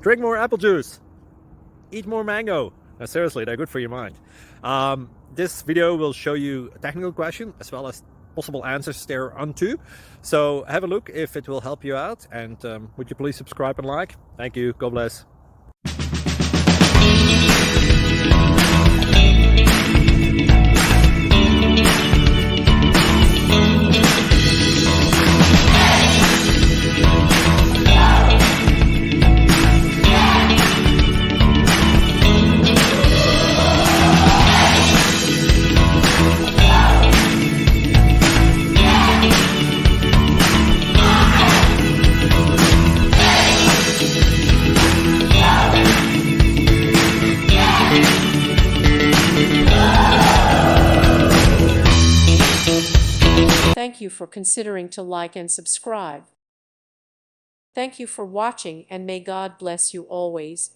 Drink more apple juice. Eat more mango. No, seriously, they're good for your mind. This video will show you a technical question as well as possible answers thereunto. So have a look if it will help you out, and would you please subscribe and like? Thank you. God bless. Thank you for considering to like and subscribe. Thank you for watching, and may God bless you always.